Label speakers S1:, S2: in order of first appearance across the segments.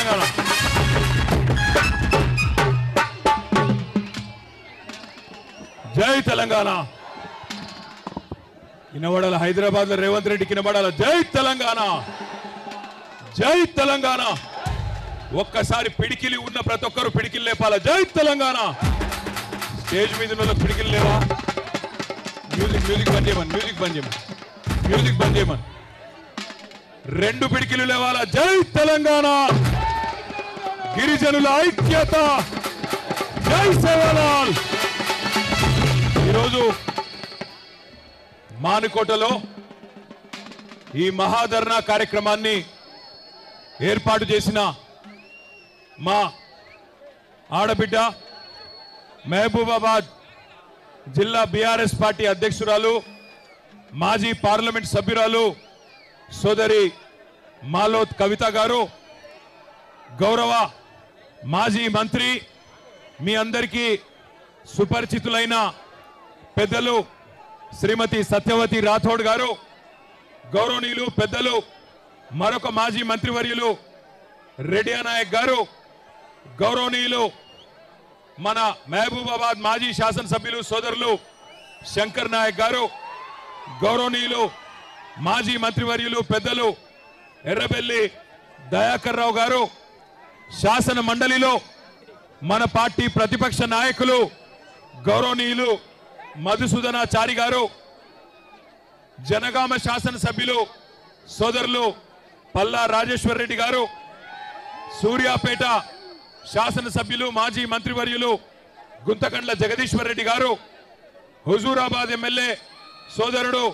S1: తెలంగాణ జై తెలంగాణ వినబడాల హైదరాబాద్ లో రేవంత్ రెడ్డికి వినబడాల జై తెలంగాణ జై తెలంగాణ ఒక్కసారి పిడికిలి ఉన్న ప్రతి ఒక్కరు పిడికిలు లేపాల జై తెలంగాణ స్టేజ్ మీద ఉన్న పిడికిలు లేవా మ్యూజిక్ బంద్ చేయమని మ్యూజిక్ బంద్ చేయమని రెండు పిడికిలు లేవాల జై తెలంగాణ గిరిజనుల ఐక్యత జై సేవాలాల్ ఈరోజు మానుకోటలో ఈ మహాధర్నా కార్యక్రమాన్ని ఏర్పాటు చేసిన మా ఆడబిడ్డ మహబూబాబాద్ జిల్లా బీఆర్ఎస్ పార్టీ అధ్యక్షురాలు మాజీ పార్లమెంట్ సభ్యురాలు సోదరి మాలోత్ కవిత గారు, గౌరవ మాజీ మంత్రి మీ అందరికీ సుపరిచితులైన పెద్దలు శ్రీమతి సత్యవతి రాథోడ్ గారు, గౌరవనీయులు పెద్దలు మరొక మాజీ మంత్రివర్యులు రెడ్డియా నాయక్ గారు, గౌరవనీయులు మన మహబూబాబాద్ మాజీ శాసనసభ్యులు సోదరులు శంకర్ నాయక్ గారు, గౌరవనీయులు మాజీ మంత్రివర్యులు పెద్దలు ఎర్రబెల్లి దయాకర్ రావు గారు, శాసన మండలిలో మన పార్టీ ప్రతిపక్ష నాయకులు గౌరవనీయులు మధుసూదనాచారి గారు, జనగామ శాసనసభ్యులు సోదరులు పల్లా రాజేశ్వర్ రెడ్డి గారు, సూర్యాపేట శాసనసభ్యులు మాజీ మంత్రివర్యులు గుంతకండ్ల జగదీశ్వర్ రెడ్డి గారు, హుజూరాబాద్ ఎమ్మెల్యే సోదరుడు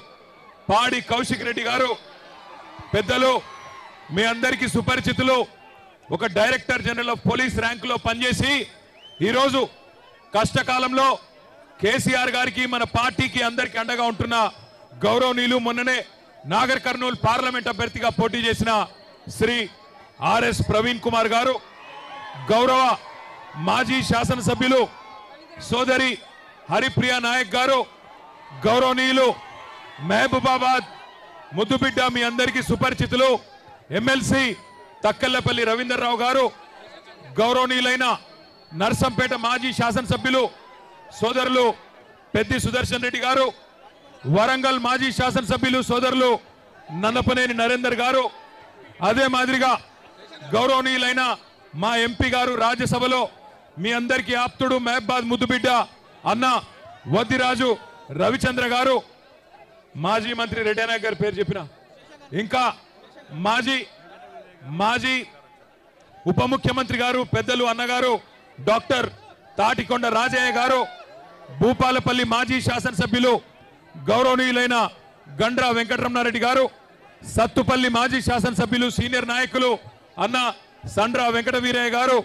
S1: పాడి కౌశిక్ రెడ్డి గారు, పెద్దలు మీ అందరికీ సుపరిచితులు ఒక డైరెక్టర్ జనరల్ ఆఫ్ పోలీస్ ర్యాంకులో పనిచేసి ఈరోజు కష్టకాలంలో కేసీఆర్ గారికి మన పార్టీకి అందరికీ అండగా ఉంటున్న గౌరవనీయులు మొన్ననే నాగర్ కర్నూలు పార్లమెంట్ అభ్యర్థిగా పోటీ చేసిన శ్రీ ఆర్ఎస్ ప్రవీణ్ కుమార్ గారు, గౌరవ మాజీ శాసనసభ్యులు సోదరి హరిప్రియ నాయక్ గారు, గౌరవనీయులు మహబూబాబాద్ ముద్దుబిడ్డ మీ అందరికీ సుపరిచితులు ఎమ్మెల్సీ తక్కల్లపల్లి రవీందర్రావు గారు, గౌరవనీయులైన నర్సంపేట మాజీ శాసనసభ్యులు సోదరులు పెద్ది సుదర్శన్ రెడ్డి గారు, వరంగల్ మాజీ శాసనసభ్యులు సోదరులు నన్నపనేని నరేందర్ గారు, అదే మాదిరిగా గౌరవనీయులైన మా ఎంపీ గారు రాజ్యసభలో మీ అందరికీ ఆప్తుడు మహబాద్ ముద్దుబిడ్డ అన్న వద్దిరాజు రవిచంద్ర గారు, మాజీ మంత్రి రెడ్డి నాయక్ గారి పేరు చెప్పిన, ఇంకా మాజీ ఉప ముఖ్యమంత్రి గారు పెద్దలు అన్నగారు డాక్టర్ తాటికొండ రాజయ్య గారు, భూపాలపల్లి మాజీ శాసనసభ్యులు గౌరవనీయులైన గండ్రా వెంకటరమణారెడ్డి గారు, సత్తుపల్లి మాజీ శాసనసభ్యులు సీనియర్ నాయకులు అన్న సండ్రా వెంకట వీరయ్య గారు,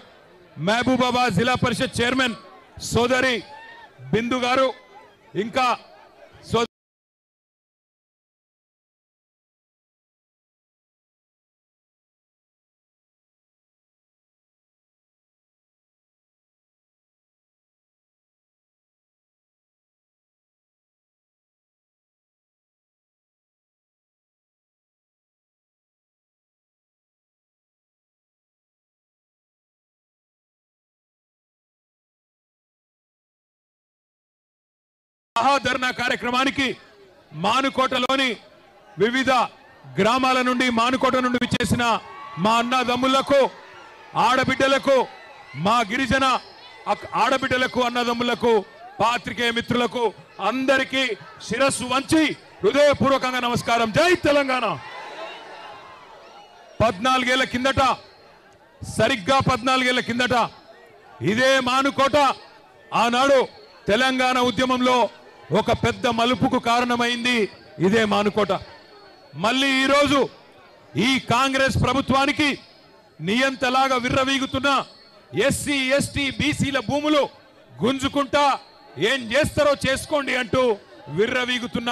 S1: మహబూబాబాద్ జిల్లా పరిషత్ చైర్మన్ సోదరి బిందు గారు, ఇంకా మహాధర్నా కార్యక్రమానికి మానుకోటలోని వివిధ గ్రామాల నుండి మానుకోట నుండి విచ్చేసిన మా అన్నదమ్ములకు ఆడబిడ్డలకు మా గిరిజన ఆడబిడ్డలకు అన్నదమ్ములకు పాత్రికేయ మిత్రులకు అందరికీ శిరస్సు వంచి హృదయపూర్వకంగా నమస్కారం. జై తెలంగాణ. 14 ఏళ్ల కిందట, సరిగ్గా 14 ఏళ్ల కిందట ఇదే మానుకోట ఆనాడు తెలంగాణ ఉద్యమంలో ఒక పెద్ద మలుపుకు కారణమైంది. ఇదే మానుకోట. మళ్ళీ ఈరోజు ఈ కాంగ్రెస్ ప్రభుత్వానికి నియంతలాగా విర్రవీగుతున్న ఎస్సీ ఎస్టీ బీసీల భూములు గుంజుకుంటా ఏం చేస్తారో చేసుకోండి అంటూ విర్రవీగుతున్న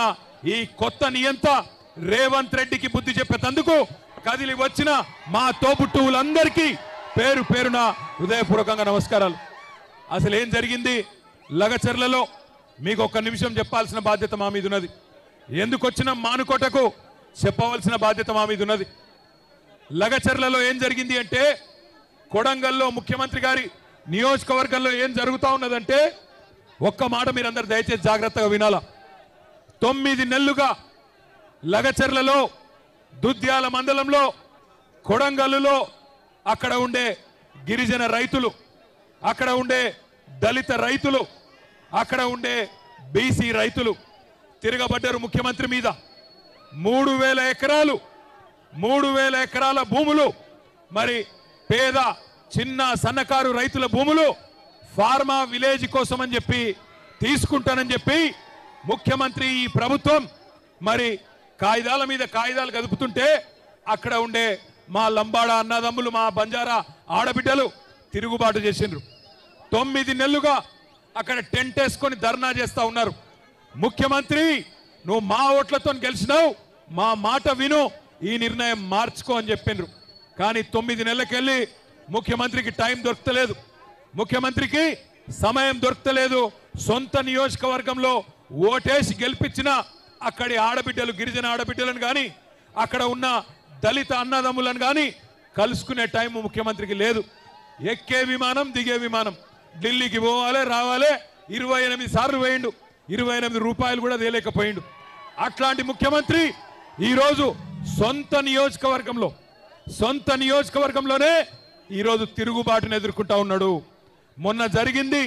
S1: ఈ కొత్త నియంత రేవంత్ రెడ్డికి బుద్ధి చెప్పేందుకు కదిలి వచ్చిన మా తోబుట్టువులందరికీ పేరు పేరున హృదయపూర్వకంగా నమస్కారాలు. అసలు ఏం జరిగింది లగచర్లలో మీకు ఒక్క నిమిషం చెప్పాల్సిన బాధ్యత మా మీద ఉన్నది. ఎందుకు వచ్చిన మానుకోటకు చెప్పవలసిన బాధ్యత మా మీద ఉన్నది. లగచర్లలో ఏం జరిగింది అంటే కొడంగల్లో ముఖ్యమంత్రి గారి నియోజకవర్గంలో ఏం జరుగుతా ఉన్నదంటే ఒక్క మాట మీరందరూ దయచేసి జాగ్రత్తగా వినాలా. 9 నెలలుగా లగచర్లలో, దుద్యాల మండలంలో, కొడంగల్లులో అక్కడ ఉండే గిరిజన రైతులు, అక్కడ ఉండే దళిత రైతులు, అక్కడ ఉండే బీసీ రైతులు తిరగబడ్డారు ముఖ్యమంత్రి మీద. 3000 ఎకరాలు, 3000 ఎకరాల భూములు, మరి పేద చిన్న సన్నకారు రైతుల భూములు ఫార్మా విలేజ్ కోసం అని చెప్పి తీసుకుంటానని చెప్పి ముఖ్యమంత్రి ఈ ప్రభుత్వం మరి కాగితాల మీద కాగితాలు కదుపుతుంటే అక్కడ ఉండే మా లంబాడ అన్నదమ్ములు, మా బంజారా ఆడబిడ్డలు తిరుగుబాటు చేసిండ్రు. 9 నెలలుగా అక్కడ టెంట్ వేసుకొని ధర్నా చేస్తా ఉన్నారు. ముఖ్యమంత్రి, నువ్వు మా ఓట్లతో గెలిచినావు, మా మాట విను, ఈ నిర్ణయం మార్చుకో అని చెప్పిండ్రు. కానీ 9 నెలలకెళ్ళి ముఖ్యమంత్రికి టైం దొరకలేదు, ముఖ్యమంత్రికి సమయం దొరకలేదు. సొంత నియోజకవర్గంలో ఓటేసి గెలిపించిన అక్కడి ఆడబిడ్డలు, గిరిజన ఆడబిడ్డలను కానీ, అక్కడ ఉన్న దళిత అన్నదమ్ములను కానీ కలుసుకునే టైం ముఖ్యమంత్రికి లేదు. ఎక్కే విమానం, దిగే విమానం, ఢిల్లీకి పోవాలి రావాలి 28 సార్లు వేయండు, 28 రూపాయలు కూడా తేలేకపోయిండు. అట్లాంటి ముఖ్యమంత్రి ఈరోజు సొంత నియోజకవర్గంలోనే ఈరోజు తిరుగుబాటును ఎదుర్కొంటా ఉన్నాడు. మొన్న జరిగింది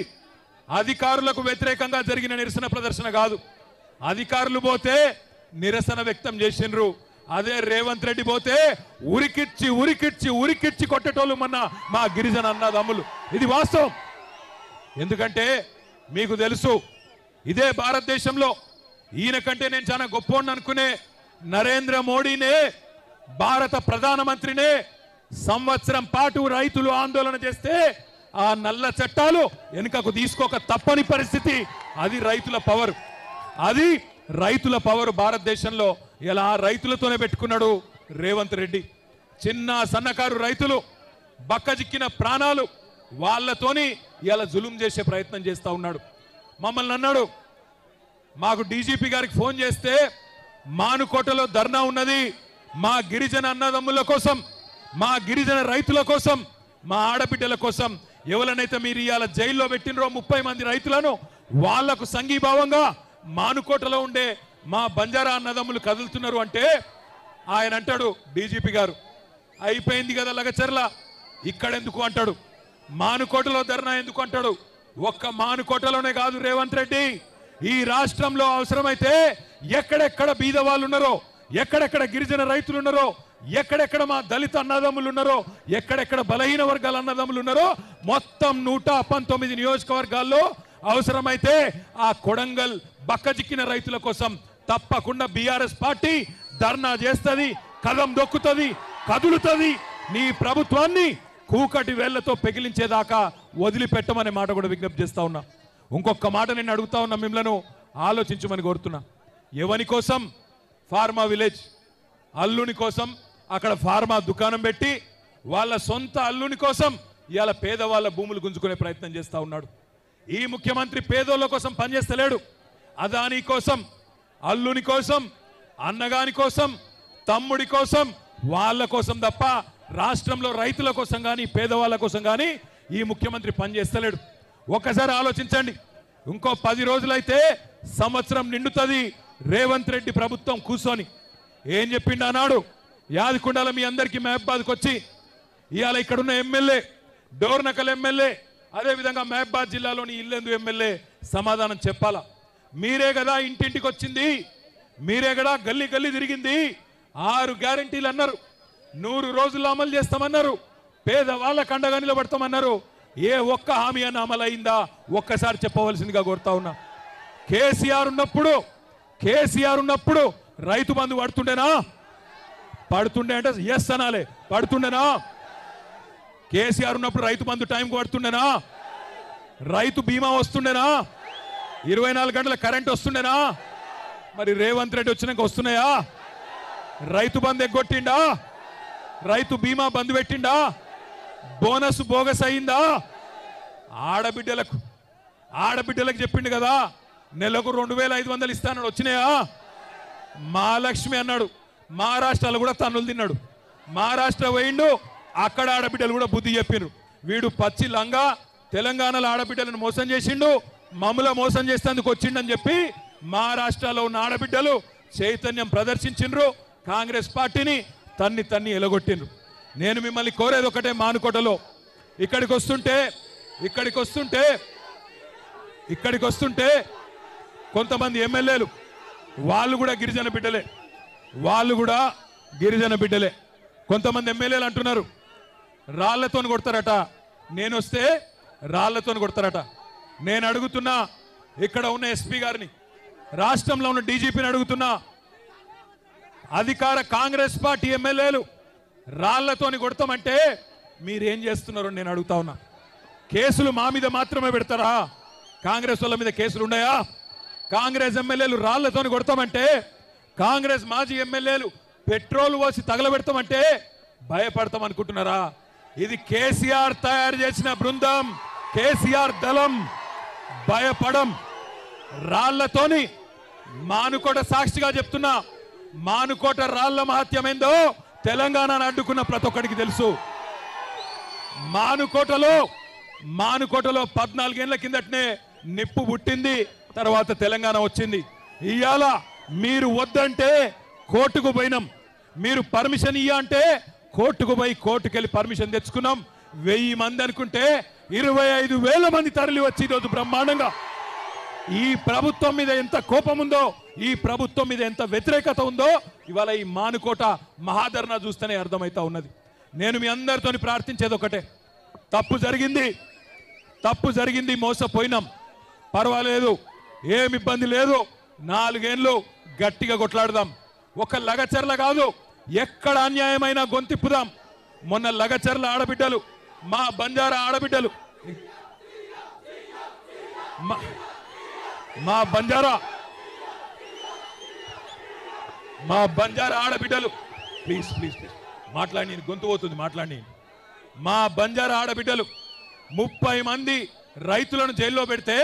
S1: అధికారులకు వ్యతిరేకంగా జరిగిన నిరసన ప్రదర్శన కాదు. అధికారులు పోతే నిరసన వ్యక్తం చేసిండ్రు, అదే రేవంత్ రెడ్డి పోతే ఉరికిచ్చి కొట్టేటోళ్ళు మొన్న మా గిరిజన అన్నదమ్ములు. ఇది వాస్తవం. ఎందుకంటే మీకు తెలుసు, ఇదే భారతదేశంలో ఈయన కంటే నేను చాలా గొప్పవాడిని అనుకునే నరేంద్ర మోడీనే, భారత ప్రధానమంత్రినే సంవత్సరం పాటు రైతులు ఆందోళన చేస్తే ఆ నల్ల చట్టాలు వెనుకకు తీసుకోక తప్పని పరిస్థితి. అది రైతుల పవర్, అది రైతుల పవర్ భారతదేశంలో. ఇలా రైతులతోనే పెట్టుకున్నాడు రేవంత్ రెడ్డి. చిన్న సన్నకారు రైతులు బక్కజిక్కిన ప్రాణాలు, వాళ్ళతోని ఇలా జులుం చేసే ప్రయత్నం చేస్తా ఉన్నాడు. మమ్మల్ని అన్నాడు, మాకు డీజీపీ గారికి ఫోన్ చేస్తే మానుకోటలో ధర్నా ఉన్నది, మా గిరిజన అన్నదమ్ముల కోసం, మా గిరిజన రైతుల కోసం, మా ఆడబిడ్డల కోసం, ఎవరినైతే మీరు ఇవాళ జైల్లో పెట్టినరో 30 మంది రైతులను, వాళ్లకు సంఘీభావంగా మానుకోటలో ఉండే మా బంజారా అన్నదమ్ములు కదులుతున్నారు అంటే ఆయన అంటాడు, డీజీపీ గారు అయిపోయింది కదా లగచర్ల, ఇక్కడెందుకు అంటాడు, మానుకోటలో ధర్నా ఎందుకు అంటాడు. ఒక్క మానుకోటలోనే కాదు రేవంత్ రెడ్డి, ఈ రాష్ట్రంలో అవసరమైతే ఎక్కడెక్కడ బీద వాళ్ళు ఉన్నారో, ఎక్కడెక్కడ గిరిజన రైతులు ఉన్నారో, ఎక్కడెక్కడ మా దళిత అన్నదమ్ములు ఉన్నారో, ఎక్కడెక్కడ బలహీన వర్గాల అన్నదమ్ములు ఉన్నారో, మొత్తం 119 నియోజకవర్గాల్లో అవసరమైతే ఆ కొడంగల్ బక్కజిక్కిన రైతుల కోసం తప్పకుండా బీఆర్ఎస్ పార్టీ ధర్నా చేస్తుంది, కదం దొక్కుతుంది, కదులుతుంది. నీ ప్రభుత్వాన్ని కూకటి వేళ్లతో పెగిలించేదాకా వదిలిపెట్టమనే మాట కూడా విజ్ఞప్తి చేస్తా ఉన్నా. ఇంకొక మాట నేను అడుగుతా ఉన్నా, మిమ్మల్ని ఆలోచించమని కోరుతున్నా. ఎవరి కోసం? ఫార్మా విలేజ్ అల్లుని కోసం అక్కడ ఫార్మా దుకాణం పెట్టి వాళ్ళ సొంత అల్లుని కోసం ఇవాళ పేదవాళ్ళ భూములు గుంజుకునే ప్రయత్నం చేస్తా ఉన్నాడు. ఈ ముఖ్యమంత్రి పేదోళ్ళ కోసం పనిచేస్తలేడు. అదాని కోసం, అల్లుని కోసం, అన్నగాని కోసం, తమ్ముడి కోసం, వాళ్ళ కోసం తప్ప రాష్ట్రంలో రైతుల కోసం కానీ పేదవాళ్ళ కోసం కానీ ఈ ముఖ్యమంత్రి పనిచేస్తలేడు. ఒక్కసారి ఆలోచించండి. ఇంకో 10 రోజులైతే సంవత్సరం నిండుతుంది రేవంత్ రెడ్డి ప్రభుత్వం కూర్చొని. ఏం చెప్పిండు అన్నాడు, యాదకుండాల మీ అందరికీ మహబాద్కి వచ్చి ఇవాళ ఇక్కడున్న ఎమ్మెల్యే, డోర్నకల్ ఎమ్మెల్యే, అదేవిధంగా మహబాద్ జిల్లాలోని ఇల్లెందు ఎమ్మెల్యే సమాధానం చెప్పాలా. మీరే కదా ఇంటింటికి వచ్చింది, మీరే కదా గల్లీ గల్లీ తిరిగింది, 6 గ్యారంటీలు అన్నారు, 100 రోజుల్లో అమలు చేస్తామన్నారు, పేదవాళ్ళకు అండగా నిలబడతామన్నారు. ఏ ఒక్క హామీ అన్న అమలు అయిందా? ఒక్కసారి చెప్పవలసిందిగా కోరుతా ఉన్నా. కేసీఆర్ ఉన్నప్పుడు రైతు బంధు పడుతుండేనా? పడుతుండే అంటే ఎస్ అనాలే. పడుతుండేనా? కేసీఆర్ ఉన్నప్పుడు రైతు బంధు టైంకి పడుతుండేనా? రైతు బీమా వస్తుండేనా? 24 గంటల కరెంట్ వస్తుండేనా? మరి రేవంత్ రెడ్డి వచ్చినాక వస్తున్నాయా? రైతు బంధు ఎగ్గొట్టిండా? రైతు బీమా బంధు పెట్టిండా? బోనస్ బోగస్ అయిందా? ఆడబిడ్డలకు చెప్పిండు కదా నెలకు 2500 ఇస్తానని వచ్చినాయా? మహాలక్ష్మి అన్నాడు, మహారాష్ట్రలో కూడా తన్నులు తిన్నాడు. మహారాష్ట్ర పోయిండు, అక్కడ ఆడబిడ్డలు కూడా బుద్ధి చెప్పిర్రు. వీడు పచ్చి లంగా తెలంగాణలో ఆడబిడ్డలను మోసం చేసిండు, మమ్మల మోసం చేసేందుకు వచ్చిండని చెప్పి మహారాష్ట్రలో ఉన్న ఆడబిడ్డలు చైతన్యం ప్రదర్శించిండ్రు, కాంగ్రెస్ పార్టీని తన్ని ఎలగొట్టిండ్రు. నేను మిమ్మల్ని కోరేది ఒకటే, మానుకోటలో ఇక్కడికి వస్తుంటే కొంతమంది ఎమ్మెల్యేలు వాళ్ళు కూడా గిరిజన బిడ్డలే. కొంతమంది ఎమ్మెల్యేలు అంటున్నారు రాళ్లతో కొడతారట, నేను వస్తే రాళ్లతో కొడతారట. నేను అడుగుతున్నా, ఇక్కడ ఉన్న ఎస్పీ గారిని, రాష్ట్రంలో ఉన్న డీజీపీని అడుగుతున్నా, అధికార కాంగ్రెస్ పార్టీ ఎమ్మెల్యేలు రాళ్లతోని కొడతామంటే మీరేం చేస్తున్నారో నేను అడుగుతా ఉన్నా. కేసులు మా మీద మాత్రమే పెడతారా? కాంగ్రెస్ వాళ్ళ మీద కేసులు ఉన్నాయా? కాంగ్రెస్ ఎమ్మెల్యేలు రాళ్లతోని కొడతామంటే, కాంగ్రెస్ మాజీ ఎమ్మెల్యేలు పెట్రోల్ పోసి తగలబెడతామంటే భయపడతాం అనుకుంటున్నారా? ఇది కేసీఆర్ తయారు చేసిన బృందం, కేసీఆర్ దళం. భయపడం. రాళ్లతోని మానుకోట సాక్షిగా చెప్తున్నా, మానుకోట రాళ్ల మహత్యమైందో తెలంగాణను అడ్డుకున్న ప్రతి ఒక్కడికి తెలుసు. మానుకోటలో 14 ఏళ్ల కిందటనే నిప్పు పుట్టింది, తర్వాత తెలంగాణ వచ్చింది. ఇవాళ మీరు వద్దంటే కోర్టుకు పోయినాం, మీరు పర్మిషన్ ఇయ్య అంటే కోర్టుకు పోయి కోర్టుకెళ్ళి పర్మిషన్ తెచ్చుకున్నాం. 1000 మంది అనుకుంటే 25,000 మంది తరలి వచ్చి ఈరోజు బ్రహ్మాండంగా ఈ ప్రభుత్వం మీద ఎంత కోపం ఉందో, ఈ ప్రభుత్వం మీద ఎంత వ్యతిరేకత ఉందో ఇవాళ ఈ మానుకోట మహాధరణ చూస్తేనే అర్థమవుతా ఉన్నది. నేను మీ అందరితో ప్రార్థించేది ఒకటే, తప్పు జరిగింది, మోసపోయినాం, పర్వాలేదు, ఏమి ఇబ్బంది లేదు, 4 ఏళ్ళు గట్టిగా కొట్లాడదాం. ఒక లగచర్ల కాదు, ఎక్కడ అన్యాయమైన గొంతిప్పుదాం. మొన్న లగచర్ల ఆడబిడ్డలు, మా బంజారా ఆడబిడ్డలు, మా బంజారా ఆడబిడ్డలు, ప్లీజ్ మాట్లాడి, గొంతు పోతుంది, మాట్లాడి. మా బంజారా ఆడబిడ్డలు 30 మంది రైతులను జైల్లో పెడితే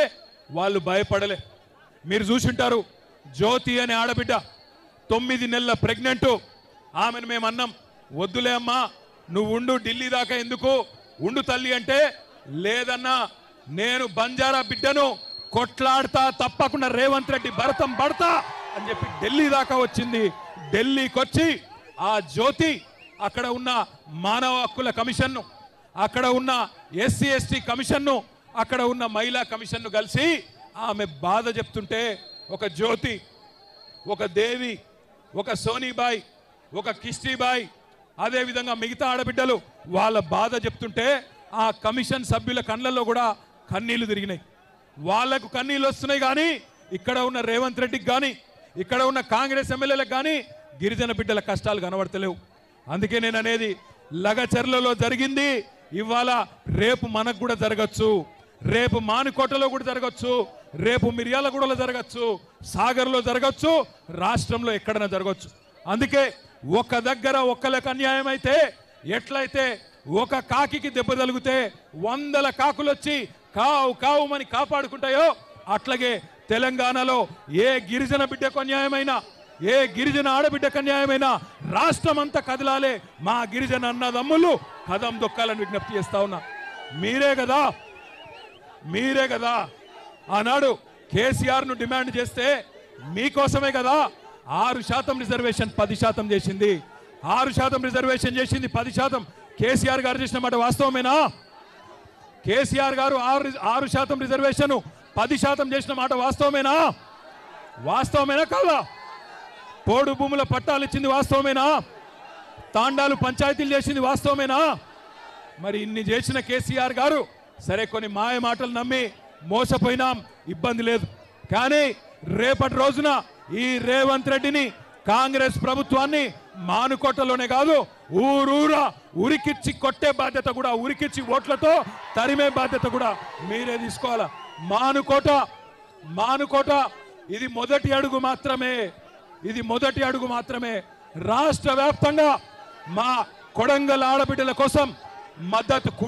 S1: వాళ్ళు భయపడలే. మీరు చూసింటారు, జ్యోతి అనే ఆడబిడ్డ 9 నెలల ప్రెగ్నెంట్. ఆమెను మేము అన్నాం, వద్దులే అమ్మా, నువ్వు ఉండు, ఢిల్లీ దాకా ఎందుకు, ఉండు తల్లి అంటే, లేదన్నా, నేను బంజారా బిడ్డను కొట్లాడతా, తప్పకుండా రేవంత్ రెడ్డి భరతం పడతా అని చెప్పి ఢిల్లీ దాకా వచ్చింది. ఢిల్లీకి వచ్చి ఆ జ్యోతి అక్కడ ఉన్న మానవ హక్కుల కమిషన్ను, అక్కడ ఉన్న ఎస్సీ ఎస్టీ కమిషన్ను, అక్కడ ఉన్న మహిళా కమిషన్ను కలిసి ఆమె బాధ చెప్తుంటే, ఒక జ్యోతి, ఒక దేవి, ఒక సోనీబాయ్, ఒక కిష్టీబాయ్, అదేవిధంగా మిగతా ఆడబిడ్డలు వాళ్ళ బాధ చెప్తుంటే ఆ కమిషన్ సభ్యుల కళ్ళల్లో కూడా కన్నీళ్లు తిరిగినాయి. వాళ్లకు కన్నీళ్ళు వస్తున్నాయి, కానీ ఇక్కడ ఉన్న రేవంత్ రెడ్డికి కానీ, ఇక్కడ ఉన్న కాంగ్రెస్ ఎమ్మెల్యేలకు కానీ గిరిజన బిడ్డల కష్టాలు కనబడతలేవు. అందుకే నేను అనేది, లగచర్లలో జరిగింది ఇవాళ రేపు మనకు కూడా జరగచ్చు, రేపు మానుకోటలో కూడా జరగచ్చు, రేపు మిర్యాలగూడలో జరగచ్చు, సాగర్లో జరగచ్చు, రాష్ట్రంలో ఎక్కడైనా జరగచ్చు. అందుకే ఒక దగ్గర ఒక్కలకు అన్యాయం అయితే, ఎట్లయితే ఒక కాకికి దెబ్బ తగిలితే 100 కాకులు వచ్చి కావు కావుమని కాపాడుకుంటాయో, అట్లాగే తెలంగాణలో ఏ గిరిజన బిడ్డకు అన్యాయమైనా, ఏ గిరిజన ఆడబిడ్డకు అన్యాయమైనా రాష్ట్రం అంతా కదలాలే. మా గిరిజన అన్నదమ్ములు కదం దొక్కాలని విజ్ఞప్తి చేస్తా ఉన్నా. మీరే కదా ఆనాడు కేసీఆర్ ను డిమాండ్ చేస్తే మీకోసమే కదా 6% రిజర్వేషన్ 10% చేసింది. 6% రిజర్వేషన్ చేసింది, 10% కేసీఆర్ గారు చేసిన మాట వాస్తవమేనా? కేసీఆర్ గారు 6% రిజర్వేషన్ 10% చేసిన మాట వాస్తవమేనా కాదా? పోడు భూముల పట్టాలు ఇచ్చింది వాస్తవమేనా? తాండాలు పంచాయతీలు చేసింది వాస్తవమేనా? మరి ఇన్ని చేసిన కేసీఆర్ గారు సరే కొన్ని మాయ మాటలు నమ్మి మోసపోయినాం, ఇబ్బంది లేదు. కానీ రేపటి రోజున ఈ రేవంత్ రెడ్డిని, కాంగ్రెస్ ప్రభుత్వాన్ని మానుకోటలోనే కాదు, ఊరూరా ఉరికిచ్చి కొట్టే బాధ్యత కూడా, ఉరికిచ్చి ఓట్లతో తరిమే బాధ్యత కూడా మీరే తీసుకోవాలా. మానుకోట ఇది మొదటి అడుగు మాత్రమే. రాష్ట్ర వ్యాప్తంగా మా కొడంగల్ ఆడబిడ్డల కోసం మద్దతు